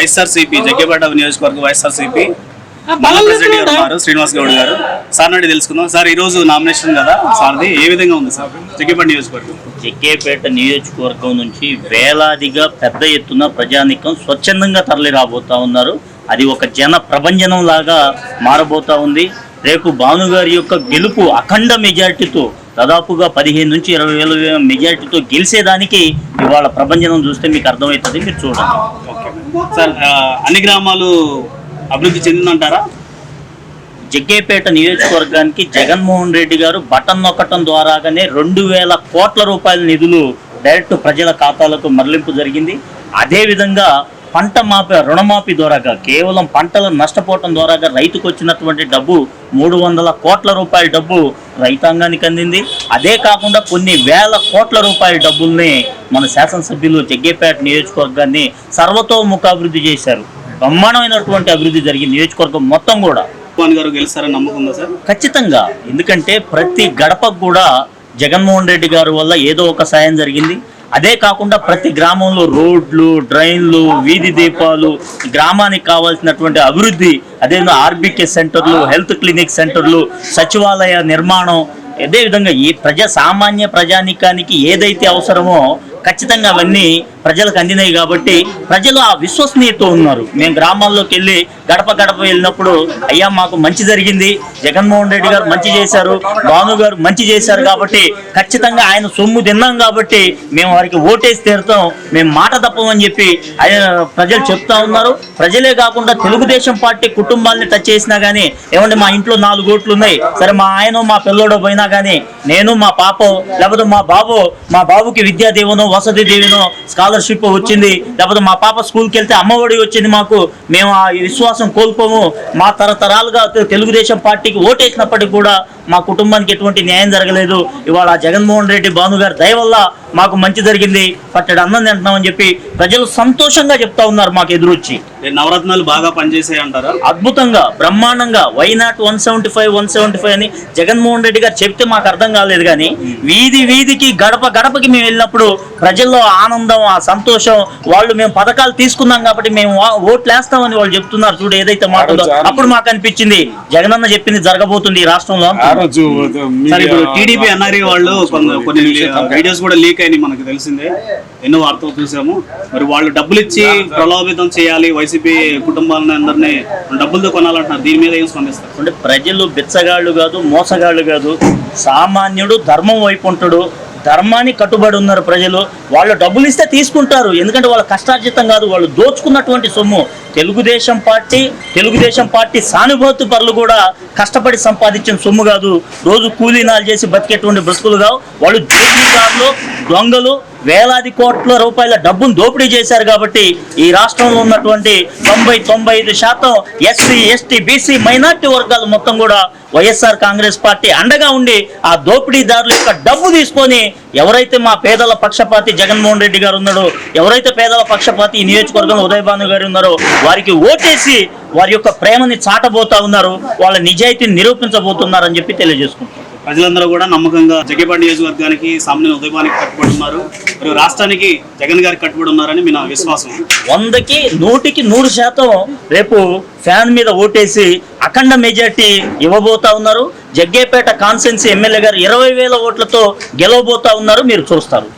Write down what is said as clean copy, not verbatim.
వైఎస్ఆర్సీపీ జగ్గేపేట నియోజకవర్గం వైఎస్ఆర్సీపీ ప్రెసిడెంట్ గారు ఉన్నారు శ్రీనివాస్ గౌడ్ గారు. సార్ నుండి తెలుసుకుందాం. సార్ ఈ రోజు నామినేషన్ కదా సార్ది, ఏ విధంగా ఉంది సార్ జగ్గేపేట నియోజకవర్గం? జగ్గేపేట నియోజకవర్గం నుంచి వేలాదిగా పెద్ద ఎత్తున ప్రజానికం స్వచ్ఛందంగా తరలి రాబోతా ఉన్నారు. అది ఒక జన ప్రభంజనం లాగా మారబోతా ఉంది. రేపు భానుగారి యొక్క గెలుపు అఖండ మెజార్టీతో దాదాపుగా 15 నుంచి 20 వేల మెజార్టీతో గెలిచేదానికి ఇవాళ ప్రభంజనం చూస్తే మీకు అర్థమవుతుంది. మీరు చూడండి. సార్ అన్ని గ్రామాలు అభివృద్ధి చెందిందంటారా? జగ్గేపేట నియోజకవర్గానికి జగన్మోహన్ రెడ్డి గారు బటన్ నొక్కటం ద్వారాగానే 2000 కోట్ల రూపాయల నిధులు డైరెక్ట్ ప్రజల ఖాతాలకు మరలింపు జరిగింది. అదేవిధంగా రుణమాఫీ ద్వారాగా కేవలం పంటలు నష్టపోవటం ద్వారాగా రైతుకు వచ్చినటువంటి డబ్బు 300 కోట్ల రూపాయల డబ్బు రైతాంగానికి అందింది. అదే కాకుండా కొన్ని వేల కోట్ల రూపాయల డబ్బుల్ని మన శాసనసభ్యులు జగ్గేపేట నియోజకవర్గాన్ని సర్వతోముఖాభివృద్ధి చేశారు. బ్రహ్మాండమైనటువంటి అభివృద్ధి జరిగింది నియోజకవర్గం మొత్తం కూడా. గారు గెలుస్తారని నమ్మకం ఉందా సార్? ఖచ్చితంగా. ఎందుకంటే ప్రతి గడపకు కూడా జగన్మోహన్ రెడ్డి గారి వల్ల ఏదో ఒక సాయం జరిగింది. అదే కాకుండా ప్రతి గ్రామంలో రోడ్లు, డ్రైన్లు, వీధి దీపాలు, గ్రామానికి కావాల్సినటువంటి అభివృద్ధి, అదేవిధంగా ఆర్బీకే సెంటర్లు, హెల్త్ క్లినిక్ సెంటర్లు, సచివాలయ నిర్మాణం, అదేవిధంగా ఈ సామాన్య ప్రజానికానికి ఏదైతే అవసరమో ఖచ్చితంగా అవన్నీ ప్రజలకు అందినాయి. కాబట్టి ప్రజలు ఆ విశ్వసనీయతో ఉన్నారు. మేము గ్రామాల్లోకి వెళ్ళి గడప గడప వెళ్ళినప్పుడు అయ్యా మాకు మంచి జరిగింది, జగన్మోహన్ రెడ్డి గారు మంచి చేశారు, భాను గారు మంచి చేశారు, కాబట్టి ఖచ్చితంగా ఆయన సొమ్ము తిన్నాం కాబట్టి మేము వారికి ఓటేసి తీరుతాం, మేము మాట తప్పమని చెప్పి ప్రజలు చెప్తా ఉన్నారు. ప్రజలే కాకుండా తెలుగుదేశం పార్టీ కుటుంబాలని టచ్ చేసినా కానీ ఏమంటే మా ఇంట్లో 4 ఓట్లు ఉన్నాయి, సరే మా ఆయన మా పిల్లోడో పోయినా కానీ నేను మా పాపో లేకపోతే మా బాబుకి విద్యా దీవెనో వసతి దీవెనో స్కాలర్షిప్ వచ్చింది, లేకపోతే మా పాప స్కూల్కి వెళ్తే అమ్మఒడి వచ్చింది, మాకు మేము ఆ విశ్వాసం కోల్పోము. మా తరతరాలుగా తెలుగుదేశం పార్టీకి ఓటేసినప్పటికీ కూడా మా కుటుంబానికి ఎటువంటి న్యాయం జరగలేదు. ఇవాళ జగన్మోహన్ రెడ్డి భాను గారి దయ వల్ల మాకు మంచి జరిగింది, పట్టడి అన్నం తింటున్నామని చెప్పి ప్రజలు సంతోషంగా చెప్తా ఉన్నారు. మాకు ఎదురొచ్చి నవరత్నాలు బాగా పనిచేసాయి అంటారా? అద్భుతంగా, బ్రహ్మాండంగా. వైనాట్ 175 అని జగన్మోహన్ రెడ్డి గారు చెప్తే మాకు అర్థం కాలేదు, కానీ వీధి వీధికి గడప గడపకి మేము వెళ్ళినప్పుడు ప్రజల్లో ఆనందం, ఆ సంతోషం, వాళ్ళు మేము పథకాలు తీసుకున్నాం కాబట్టి మేము ఓట్లు వేస్తామని వాళ్ళు చెప్తున్నారు. చూడు ఏదైతే మాట అప్పుడు మాకు అనిపించింది జగనన్న చెప్పింది జరగబోతుంది ఈ రాష్ట్రంలో. టీడీపీ ఎన్ఆర్ఐ వాళ్ళు కొన్ని వీడియోస్ కూడా లీక్ అయినాయి, మనకు తెలిసిందే, ఎన్నో వార్తలు చూసాము. మరి వాళ్ళు డబ్బులు ఇచ్చి ప్రభావితం చేయాలి వైసీపీ కుటుంబాలని, అందరినీ డబ్బులతో కొనాలంటున్నారు. దీని మీద ఏం స్పందిస్తారు? అంటే ప్రజలు బిచ్చగాళ్ళు కాదు, మోసగాళ్ళు కాదు, సామాన్యుడు ధర్మం వైపు ఉంటాడు, ధర్మానికి కట్టుబడి ఉన్నారు ప్రజలు. వాళ్ళు డబ్బులు ఇస్తే తీసుకుంటారు, ఎందుకంటే వాళ్ళ కష్టార్జితం కాదు, వాళ్ళు దోచుకున్నటువంటి సొమ్ము. తెలుగుదేశం పార్టీ సానుభూతి పరులు కూడా కష్టపడి సంపాదించిన సొమ్ము కాదు, రోజు కూలీనాలు చేసి బతికేటువంటి బ్రతుకులు కావు. వాళ్ళు దోపిడీదారులు, దొంగలు, వేలాది కోట్ల రూపాయల డబ్బును దోపిడీ చేశారు. కాబట్టి ఈ రాష్ట్రంలో ఉన్నటువంటి 90-95% ఎస్సీ, ఎస్టీ, బీసీ, మైనార్టీ వర్గాలు మొత్తం కూడా వైఎస్ఆర్ కాంగ్రెస్ పార్టీ అండగా ఉండి ఆ దోపిడీదారుల యొక్క డబ్బు తీసుకొని ఎవరైతే మా పేదల పక్షపాతి జగన్మోహన్ రెడ్డి గారు ఉన్నాడో, ఎవరైతే పేదల పక్షపాతి ఈ నియోజకవర్గంలో ఉదయభాను గారు ఉన్నారో వారికి ఓటేసి వారి యొక్క ప్రేమని చాటబోతా ఉన్నారు, వాళ్ళ నిజాయితీని నిరూపించబోతున్నారని చెప్పి తెలియజేసుకుంటారు. ప్రజలందరూ కూడా నమ్మకంగా జగ్గేపేట నియోజకవర్గానికి సామాన్య ఉదయభానికి కట్టుబడి ఉన్నారు, మరియు రాష్ట్రానికి జగన్ గారికి కట్టుబడి ఉన్నారని మీ నా విశ్వాసం. 100కి 100% రేపు ఫ్యాన్ మీద ఓటేసి అఖండ మెజార్టీ ఇవ్వబోతా ఉన్నారు. జగ్గేపేట కాన్స్టిట్యున్సీ ఎమ్మెల్యే గారు 20,000 ఓట్లతో గెలవబోతా ఉన్నారు. మీరు చూస్తారు.